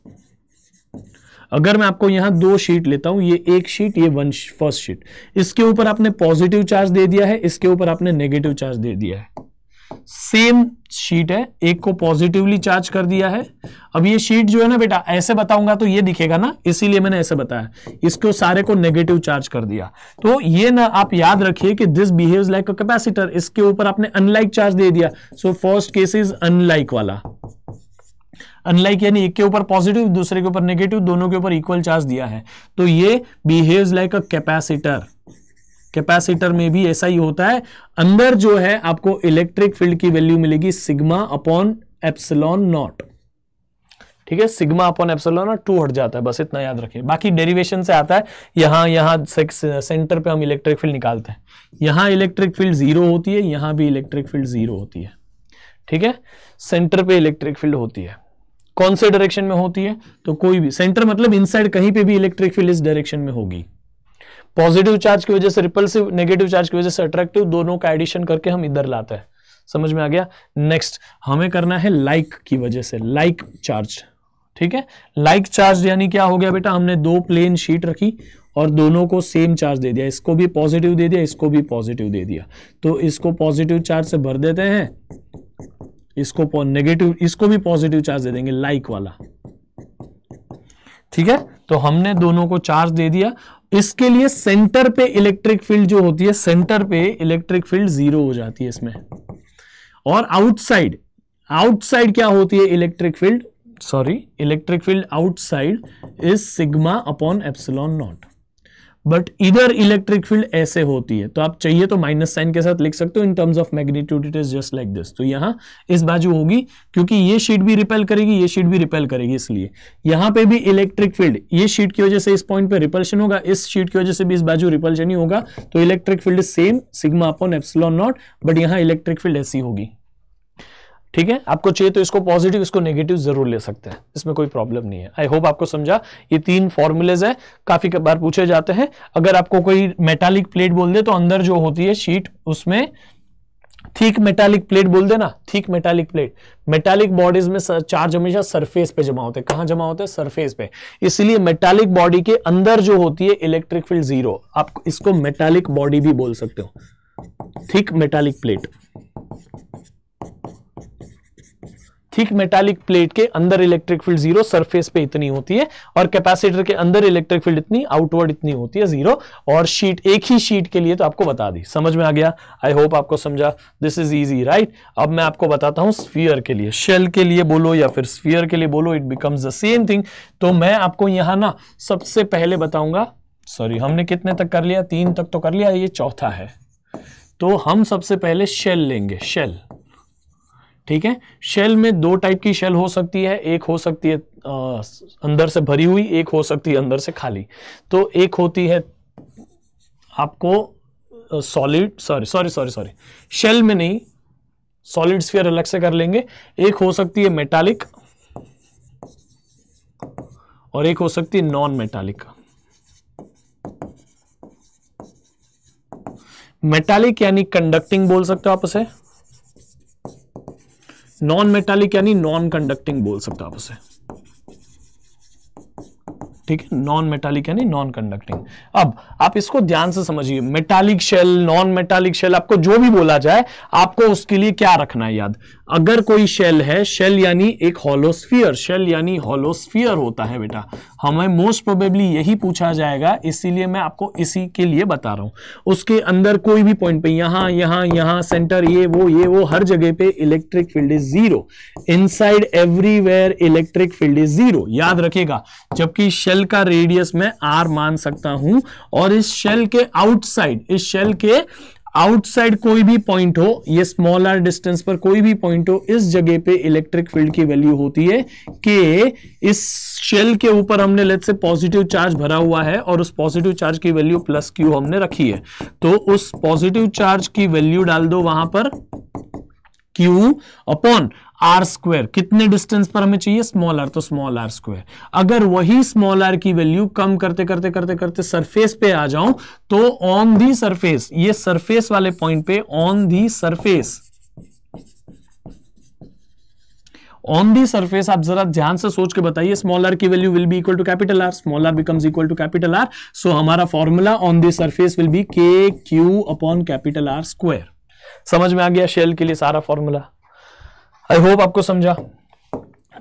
अगर मैं आपको यहां 2 शीट लेता हूं, ये एक शीट, ये फर्स्ट शीट, इसके ऊपर आपने पॉजिटिव चार्ज दे दिया है, इसके ऊपर आपने नेगेटिव चार्ज दे दिया है। सेम शीट है, एक को पॉजिटिवली चार्ज कर दिया है। अब ये शीट जो है ना बेटा, ऐसे बताऊंगा तो ये दिखेगा ना, इसीलिए मैंने ऐसे बताया, इसको सारे को नेगेटिव चार्ज कर दिया। तो ये ना आप याद रखिए कि this behaves like a capacitor, इसके ऊपर आपने अनलाइक चार्ज दे दिया। So first case is unlike वाला। अनलाइक यानी एक के ऊपर पॉजिटिव, दूसरे के ऊपर नेगेटिव, दोनों के ऊपर इक्वल चार्ज दिया है, तो ये behaves like a capacitor. Capacitor में भी ऐसा ही होता है, अंदर जो है आपको इलेक्ट्रिक फील्ड की वैल्यू मिलेगी सिग्मा अपॉन एप्सिलॉन नॉट। ठीक है, सिग्मा अपॉन एप्सिलॉन नॉट 2 हट जाता है, बस इतना याद रखिए। बाकी डेरिवेशन से आता है, यहां सेंटर पे हम इलेक्ट्रिक फील्ड निकालते हैं, यहां इलेक्ट्रिक फील्ड 0 होती है, यहां भी इलेक्ट्रिक फील्ड 0 होती है। ठीक है, सेंटर पे इलेक्ट्रिक फील्ड होती है, कौन से डायरेक्शन में होती है, तो कोई भी सेंटर मतलब इनसाइड कहीं पे भी इलेक्ट्रिक फील्ड इस डायरेक्शन में होगी। पॉजिटिव चार्ज की वजह से रिपल्सिव, नेगेटिव चार्ज की वजह से अट्रैक्टिव, दोनों का एडिशन करके हम इधर लाते हैं। समझ में आ गया। नेक्स्ट हमें करना है लाइक की वजह से, लाइक चार्ज। ठीक है, लाइक चार्ज यानी क्या हो गया बेटा, हमने दो प्लेन शीट रखी और दोनों को सेम चार्ज दे दिया, इसको भी पॉजिटिव दे दिया, इसको भी पॉजिटिव दे दिया, तो इसको पॉजिटिव चार्ज से भर देते हैं, इसको नेगेटिव, इसको भी पॉजिटिव चार्ज दे देंगे, लाइक वाला। ठीक है, तो हमने दोनों को चार्ज दे दिया। इसके लिए सेंटर पे इलेक्ट्रिक फील्ड जो होती है, सेंटर पे इलेक्ट्रिक फील्ड 0 हो जाती है इसमें। और आउटसाइड, आउटसाइड क्या होती है electric field, electric field outside is sigma upon epsilon not. But इधर इलेक्ट्रिक फील्ड ऐसे होती है, तो आप चाहिए तो माइनस साइन के साथ लिख सकते हो, in terms of magnitude it is just like this. तो यहां इस बाजू होगी, क्योंकि ये शीट भी रिपेल करेगी, ये शीट भी रिपेल करेगी, इसलिए यहां पे भी इलेक्ट्रिक फील्ड, ये शीट की वजह से इस पॉइंट पे रिपल्शन होगा, इस शीट की वजह से भी इस बाजू रिपल्शन ही होगा, तो electric field same sigma upon epsilon not, but यहां इलेक्ट्रिक फील्ड ऐसी होगी। ठीक है, आपको चाहिए तो इसको पॉजिटिव, इसको नेगेटिव जरूर ले सकते हैं, इसमें कोई प्रॉब्लम नहीं है। आई होप आपको समझा। ये 3 फॉर्मूलेज है, काफी बार पूछे जाते हैं। अगर आपको कोई मेटालिक प्लेट बोल दे तो अंदर जो होती है शीट, उसमें थिक मेटालिक प्लेट बोल देना, thick metallic plate. Metallic bodies में चार्ज हमेशा सरफेस पे जमा होते हैं, कहां जमा होते हैं, सरफेस पे, इसलिए मेटालिक बॉडी के अंदर जो होती है इलेक्ट्रिक फील्ड 0। आप इसको मेटालिक बॉडी भी बोल सकते हो, thick metallic plate. Thick metallic plate के अंदर इलेक्ट्रिक फील्ड 0, सरफेस पे इतनी होती है, और कैपेसिटर के अंदर इलेक्ट्रिक फील्ड इतनी, आउटवर्ड इतनी होती है 0। और शीट, एक ही शीट के लिए तो आपको बता दी, समझ में आ गया। आई होप आपको समझा। This is easy, right. अब मैं आपको बताता हूं स्फीयर के लिए, शेल के लिए बोलो या फिर स्फीयर के लिए बोलो, it becomes the same thing. तो मैं आपको यहां ना सबसे पहले बताऊंगा, हमने कितने तक कर लिया, 3 तक तो कर लिया, ये चौथा है। तो हम सबसे पहले शेल लेंगे, शेल। ठीक है, शेल में 2 टाइप की शेल हो सकती है, एक हो सकती है अंदर से भरी हुई, एक हो सकती है अंदर से खाली। तो एक होती है आपको सॉलिड, सॉरी शेल में नहीं, सॉलिड स्फीयर अलग से कर लेंगे। एक हो सकती है मेटालिक और एक हो सकती है नॉन मेटालिक। मेटालिक यानी कंडक्टिंग बोल सकते हो आप उसे, नॉन मेटालिक यानी नॉन कंडक्टिंग बोल सकते हो आप उसे। ठीक है, नॉन मेटालिक यानी नॉन कंडक्टिंग। अब आप इसको ध्यान से समझिए, metallic shell, non metallic shell, आपको जो भी बोला जाए, आपको उसके लिए क्या रखना है याद। अगर कोई शेल है, शेल यानी एक होलोस्फीयर, शेल यानी होलोस्फीयर होता है बेटा, हमें मोस्ट प्रोबेबली यही पूछा जाएगा, इसीलिए मैं आपको इसी के लिए बता रहा हूं। उसके अंदर कोई भी पॉइंट पे, यहां सेंटर, ये वो हर जगह पे electric field is 0। Inside everywhere electric field is 0, याद रखिएगा। जबकि शेल का रेडियस में r मान सकता हूं, और इस शेल के आउटसाइड, इस शेल के आउटसाइड कोई भी पॉइंट हो, ये स्मॉल r डिस्टेंस पर कोई भी पॉइंट हो, इस जगह पे इलेक्ट्रिक फील्ड की वैल्यू होती है कि इस शेल के ऊपर हमने लेट्स से पॉजिटिव चार्ज भरा हुआ है, और उस पॉजिटिव चार्ज की वैल्यू +q हमने रखी है, तो उस पॉजिटिव चार्ज की वैल्यू डाल दो वहां पर q अपॉन r²। कितने डिस्टेंस पर हमें चाहिए, स्मॉल r, तो स्मॉल r²। अगर वही स्मॉल r की वैल्यू कम करते करते करते करते सरफेस पे आ जाऊं, तो ऑन दी सरफेस, ये सरफेस वाले पॉइंट पे, on the surface, on the surface, आप जरा ध्यान से सोच के बताइए, स्मॉल r की value will be equal to capital R, small r becomes equal to capital R। So हमारा formula on the surface will be KQ upon capital R²। समझ में आ गया शेल के लिए सारा फॉर्मूला। आई होप आपको समझा,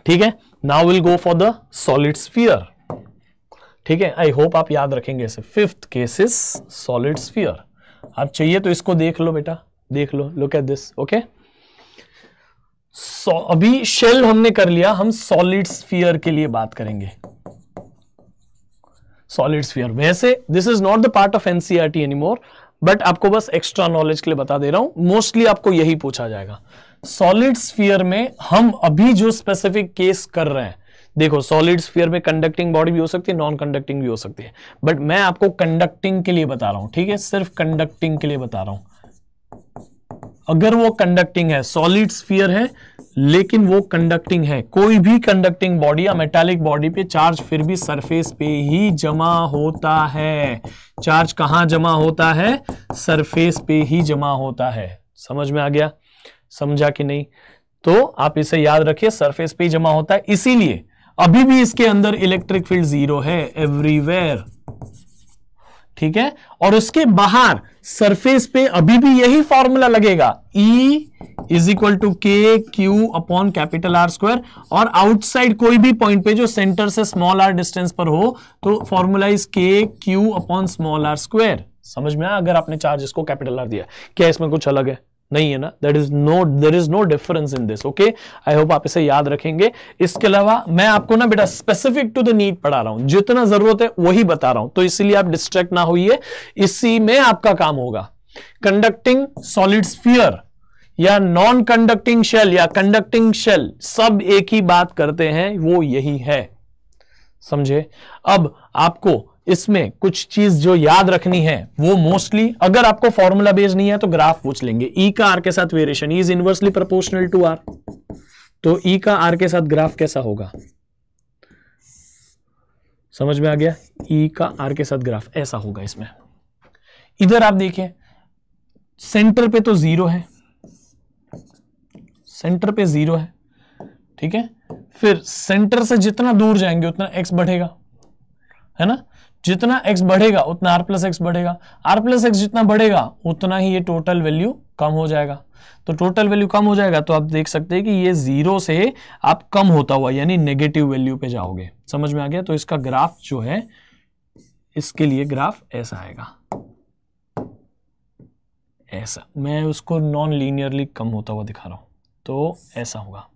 ठीक है। Now will go for the solid sphere, ठीक है। आई होप आप याद रखेंगे इसे। Fifth case is solid sphere. आप चाहिए तो इसको देख लो बेटा, देख लो, लुक एट दिस, ओके। अभी शेल हमने कर लिया, हम सॉलिड स्फीयर के लिए बात करेंगे। सॉलिड स्फीयर, वैसे this is not the part of NCERT anymore, but आपको बस एक्स्ट्रा नॉलेज के लिए बता दे रहा हूं, मोस्टली आपको यही पूछा जाएगा। सॉलिड स्फीयर में हम अभी जो स्पेसिफिक केस कर रहे हैं, देखो सॉलिड स्फीयर में कंडक्टिंग बॉडी भी हो सकती है, नॉन कंडक्टिंग भी हो सकती है, बट मैं आपको कंडक्टिंग के लिए बता रहा हूं, ठीक है, सिर्फ कंडक्टिंग के लिए बता रहा हूं। अगर वो कंडक्टिंग है, सॉलिड स्फीयर है लेकिन वो कंडक्टिंग है, कोई भी कंडक्टिंग बॉडी या मेटालिक बॉडी पे चार्ज फिर भी सरफेस पे ही जमा होता है। चार्ज कहां जमा होता है? सरफेस पे ही जमा होता है। समझ में आ गया? समझा कि नहीं? तो आप इसे याद रखिए, सरफेस पे ही जमा होता है, इसीलिए अभी भी इसके अंदर इलेक्ट्रिक फील्ड 0 है एवरीवेयर, ठीक है। और उसके बाहर सरफेस पे अभी भी यही फॉर्मूला लगेगा, E is equal to K Q upon capital R square, और आउटसाइड कोई भी पॉइंट पे जो सेंटर से स्मॉल आर डिस्टेंस पर हो तो formula is K Q upon small R square. समझ में आया? अगर आपने चार्ज इसको कैपिटल आर दिया, क्या इसमें कुछ अलग है? नहीं है ना, there is no difference in this, okay. I hope आप इसे याद रखेंगे। इसके अलावा मैं आपको ना बेटा स्पेसिफिक टू द नीड पढ़ा रहा हूं, जितना जरूरत है वही बता रहा हूं, तो इसीलिए आप डिस्ट्रैक्ट ना होइए, इसी में आपका काम होगा। कंडक्टिंग सॉलिड स्फीयर या नॉन कंडक्टिंग शेल या कंडक्टिंग शेल, सब एक ही बात करते हैं, वो यही है, समझे। अब आपको इसमें कुछ चीज जो याद रखनी है वो मोस्टली, अगर आपको फॉर्मूला बेस नहीं है तो ग्राफ पूछ लेंगे। ई का आर के साथ variation, E is inversely proportional to R, तो ई का आर के साथ ग्राफ कैसा होगा? समझ में आ गया? ई का आर के साथ ग्राफ ऐसा होगा। इसमें इधर आप देखिए, सेंटर पे तो 0 है, सेंटर पे 0 है, ठीक है। फिर सेंटर से जितना दूर जाएंगे उतना x बढ़ेगा, है ना। जितना x बढ़ेगा उतना r प्लस एक्स बढ़ेगा, r प्लस एक्स जितना बढ़ेगा उतना ही ये टोटल वैल्यू कम हो जाएगा। तो टोटल वैल्यू कम हो जाएगा तो आप देख सकते हैं कि ये 0 से आप कम होता हुआ यानी नेगेटिव वैल्यू पे जाओगे। समझ में आ गया? तो इसका ग्राफ जो है, इसके लिए ग्राफ ऐसा आएगा, ऐसा। मैं उसको नॉन लीनियरली कम होता हुआ दिखा रहा हूं, तो ऐसा होगा,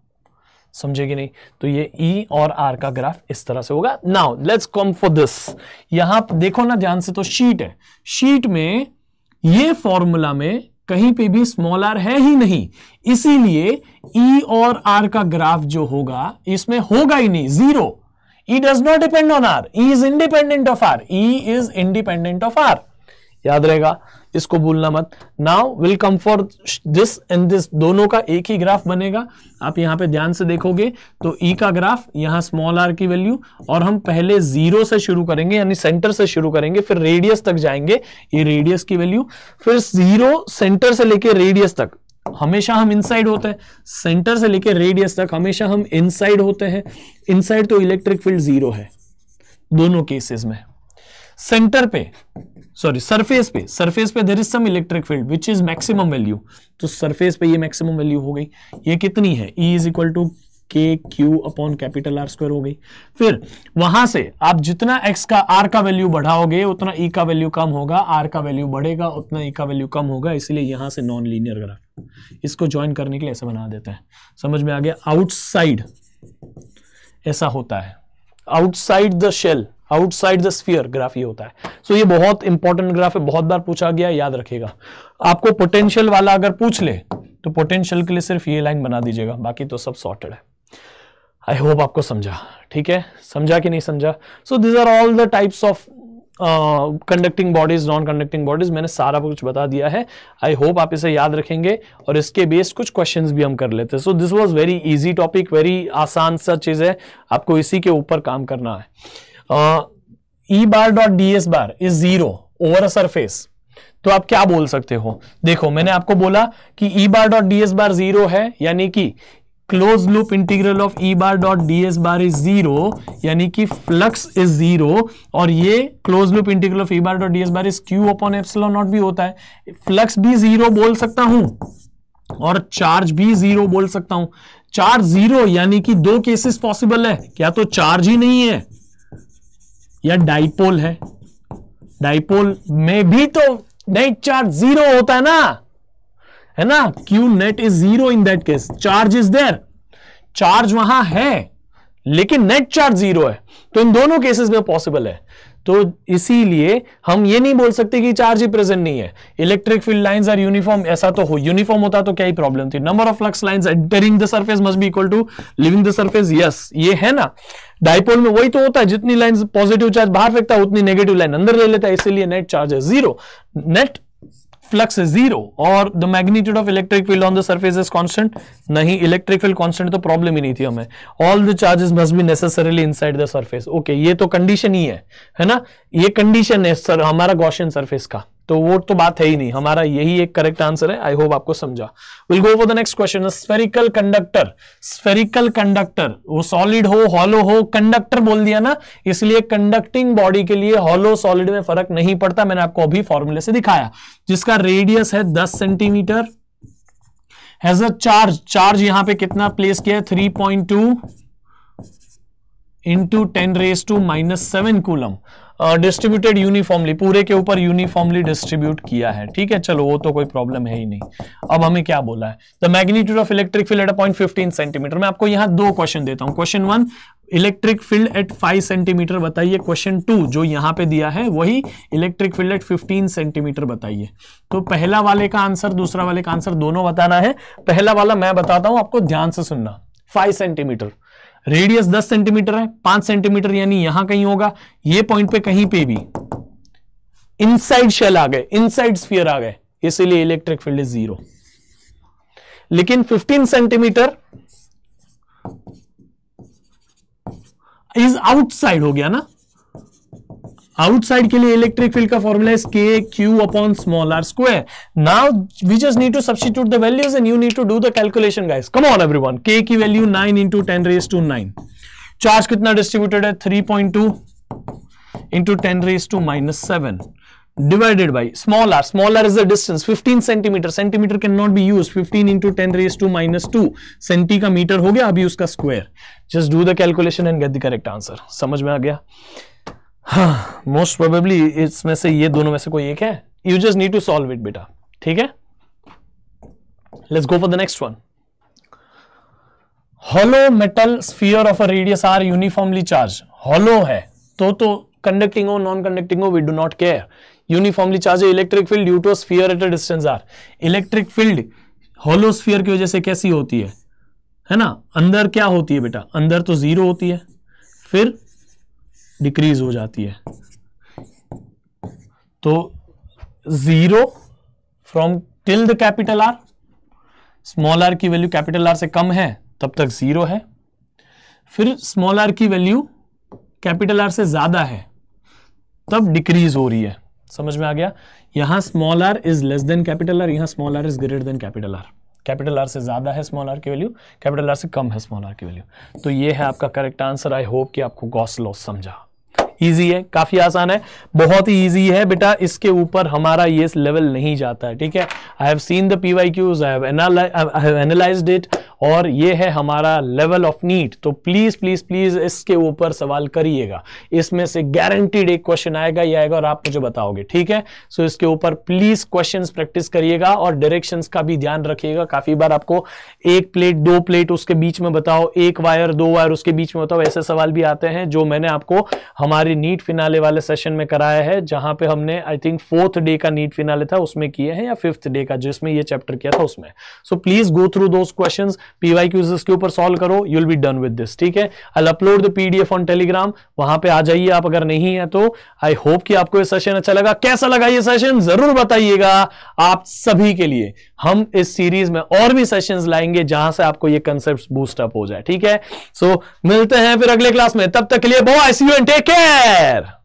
समझे कि नहीं। तो ये E और R का ग्राफ इस तरह से होगा। Now let's come for this. यहां देखो ना ध्यान से, तो शीट है, शीट में ये फॉर्मूला में कहीं पे भी स्मॉल r है ही नहीं, इसीलिए E और R का ग्राफ जो होगा इसमें होगा ही नहीं, 0। E does not depend on R, E is independent of R, E is independent of R। याद रहेगा, इसको भूलना मत। Now will come for this and this, दोनों का एक ही ग्राफ बनेगा। आप यहां पे ध्यान से देखोगे तो E का ग्राफ, यहां स्मॉल r की वैल्यू, और हम पहले 0 से शुरू करेंगे यानी सेंटर से शुरू करेंगे, फिर रेडियस तक जाएंगे, ये रेडियस की वैल्यू, फिर 0 सेंटर से लेकर रेडियस तक हमेशा हम इनसाइड होते हैं, सेंटर से लेकर रेडियस तक हमेशा हम इनसाइड होते हैं। इनसाइड तो इलेक्ट्रिक फील्ड 0 है दोनों केसेस में। सेंटर पे, सॉरी सरफेस पे there is some electric field which is maximum value, तो सरफेस पे ये मैक्सिमम वैल्यू हो गई। ये कितनी है? E is equal to K Q upon capital R square हो गई। फिर वहां से आप जितना x का r का वैल्यू बढ़ाओगे उतना E का वैल्यू कम होगा, r का वैल्यू बढ़ेगा उतना E का वैल्यू कम होगा, इसलिए यहां से नॉन लीनियर ग्राफ, इसको ज्वाइन करने के लिए ऐसा बना देते हैं। समझ में आ गया? आउटसाइड ऐसा होता है, outside the shell, outside the sphere graph ये होता है। सो ये बहुत इंपॉर्टेंट ग्राफ है, बहुत बार पूछा गया, याद रखिएगा। आपको पोटेंशियल वाला अगर पूछ ले तो पोटेंशियल के लिए सिर्फ ये लाइन बना दीजिएगा, बाकी तो सब सॉर्टेड है। आई होप आपको समझा, ठीक है। समझा कि नहीं समझा? So this are all the types of conducting bodies, non conducting bodies, मैंने सारा कुछ बता दिया है। आई होप आप इसे याद रखेंगे और इसके बेस्ड कुछ क्वेश्चंस भी हम कर लेते हैं। So this was very easy topic, very आसान सा चीज है, आपको इसी के ऊपर काम करना है। E bar dot D S bar is 0 over a surface, तो आप क्या बोल सकते हो? देखो मैंने आपको बोला कि E bar dot D S bar 0 है, यानी कि close loop integral of E bar dot D S bar is 0, यानी कि फ्लक्स इज 0, और ये close loop integral of E bar dot D S bar is Q upon epsilon naught भी होता है। फ्लक्स भी 0 बोल सकता हूं और चार्ज भी 0 बोल सकता हूं। चार्ज जीरो, यानी कि दो केसेस पॉसिबल है, क्या तो चार्ज ही नहीं है या डाइपोल है। डाइपोल में भी तो नेट चार्ज जीरो होता है ना, Q net is zero in that case, charge is there, charge वहां है लेकिन नेट चार्ज जीरो है, तो इन दोनों केसेस में पॉसिबल है। तो इसीलिए हम ये नहीं बोल सकते कि चार्ज ही प्रेजेंट नहीं है। Electric field lines are uniform, ऐसा तो हो, यूनिफॉर्म होता तो क्या ही प्रॉब्लम थी। Number of flux lines entering the surface must be equal to living the surface, yes ये है ना। डाइपोल में वही तो होता है, जितनी लाइन पॉजिटिव चार्ज बाहर फेंकता है उतनी नेगेटिव लाइन अंदर ले लेता है, इसीलिए नेट चार्ज है जीरो, नेट फ्लक्स है जीरो। और the magnitude of electric field on the surface is constant, नहीं इलेक्ट्रिक फील्ड कांस्टेंट तो प्रॉब्लम ही नहीं थी हमें। All the charges must be necessarily inside the surface, okay ये तो कंडीशन ही है ना, ये कंडीशन है सर हमारा गॉसियन सरफेस का, तो वो तो बात है ही नहीं, हमारा यही एक करेक्ट आंसर है। आई होप आपको समझा। Will go for the next question. Spherical conductor, spherical conductor वो सॉलिड हो हॉलो हो, कंडक्टर बोल दिया ना, इसलिए कंडक्टिंग बॉडी के लिए हॉलो सॉलिड में फर्क नहीं पड़ता, मैंने आपको अभी फॉर्मूले से दिखाया। जिसका रेडियस है 10 centimetre, has a charge, charge यहां पे कितना प्लेस किया है 3.2 इंटू 10⁻⁻7 कूलम, डिस्ट्रीब्यूटेड यूनिफॉर्मली, पूरे के ऊपर यूनिफॉर्मली डिस्ट्रीब्यूट किया है, ठीक है। चलो वो तो कोई प्रॉब्लम है ही नहीं। अब हमें क्या बोला है, the magnitude of electric field at 0.15 centimetre. मैं आपको यहां दो क्वेश्चन देता हूं, question 1 electric field at 5 centimetre बताइए, क्वेश्चन 2 जो यहां पे दिया है वही इलेक्ट्रिक फील्ड एट 15 सेंटीमीटर बताइए। तो पहला वाले का आंसर दूसरा वाले का आंसर दोनों बताना है। पहला वाला मैं बताता हूं, आपको ध्यान से सुनना। 5 सेंटीमीटर, रेडियस 10 सेंटीमीटर है, 5 सेंटीमीटर यानी यहां कहीं होगा, ये पॉइंट पे कहीं पे भी इनसाइड शेल आ गए, इनसाइड स्फीयर आ गए, इसीलिए इलेक्ट्रिक फील्ड इज जीरो। लेकिन 15 सेंटीमीटर इज आउटसाइड हो गया ना, आउटसाइड के लिए इलेक्ट्रिक फील्ड का formula is k/r²। Now we just need to substitute the values and you need to do the calculation guys. Come on everyone, k की वैल्यू 9 इंटू 10⁻⁹। चार्ज कितना डिस्ट्रीब्यूटेड है 3.2 into 10⁻⁻7 divided by small r, small r is the distance 15 centimetre, centimetre can not be used, 15 into 10⁻⁻2 centi का मीटर हो गया, अभी उसका square. Just do the calculation and get the correct answer. समझ में आ गया? हाँ, मोस्ट प्रोबेबली इसमें से ये दोनों में से कोई एक है, you just need to solve it बेटा, ठीक है। Let's go for the next one. Hollow metal sphere of a radius R uniformly charge, hollow है तो कंडक्टिंग हो नॉन कंडक्टिंग हो we do not care, uniformly charge है। Electric field due to sphere at a distance R, electric field hollow sphere की वजह से कैसी होती है ना, अंदर क्या होती है बेटा, अंदर तो जीरो होती है, फिर डिक्रीज हो जाती है, तो zero from till the capital R, small R की वैल्यू कैपिटल आर से कम है तब तक जीरो है, फिर स्मॉल आर की वैल्यू कैपिटल आर से ज्यादा है तब डिक्रीज हो रही है। समझ में आ गया? यहां small R is less than capital R, यहां small R is greater than capital R, capital R से ज्यादा है स्मॉल आर की वैल्यू, कैपिटल आर से कम है स्मॉल आर की वैल्यू। तो ये है आपका करेक्ट आंसर। आई होप कि आपको गॉस लॉ समझा। इजी है, काफी आसान है, बहुत ही इजी है बेटा, इसके ऊपर हमारा ये लेवल नहीं जाता है, ठीक है। I have seen the PYQs, I have analysed it, और ये है हमारा लेवल ऑफ नीट। तो प्लीज प्लीज प्लीज इसके ऊपर सवाल करिएगा, इसमें से गारंटीड एक क्वेश्चन आएगा ही आएगा और आप मुझे बताओगे, ठीक है। सो इसके ऊपर प्लीज क्वेश्चंस प्रैक्टिस करिएगा और डायरेक्शंस का भी ध्यान रखिएगा। काफी बार आपको एक प्लेट दो प्लेट उसके बीच में बताओ, एक वायर दो वायर उसके बीच में बताओ, ऐसे सवाल भी आते हैं जो मैंने आपको हमारे नीट फिनाले वाले सेशन में कराया है, जहां पे हमने आई थिंक 4th डे का नीट फिनाले था उसमें किए हैं, या 5th डे का जिसमें ये चैप्टर किया था उसमें। So please go through those questions, PYQs इसके ऊपर सॉल्व करो, you will be done with this, ठीक है। I will upload the PDF on Telegram, वहां पे आ जाइए आप अगर नहीं है तो। आई होप कि आपको ये सेशन अच्छा लगा। कैसा लगा ये सेशन जरूर बताइएगा। आप सभी के लिए हम इस सीरीज में और भी सेशंस लाएंगे जहां से आपको ये कंसेप्ट्स बूस्ट अप हो जाए, ठीक है। सो मिलते हैं फिर अगले क्लास में, तब तक के लिए bye, see you and take care.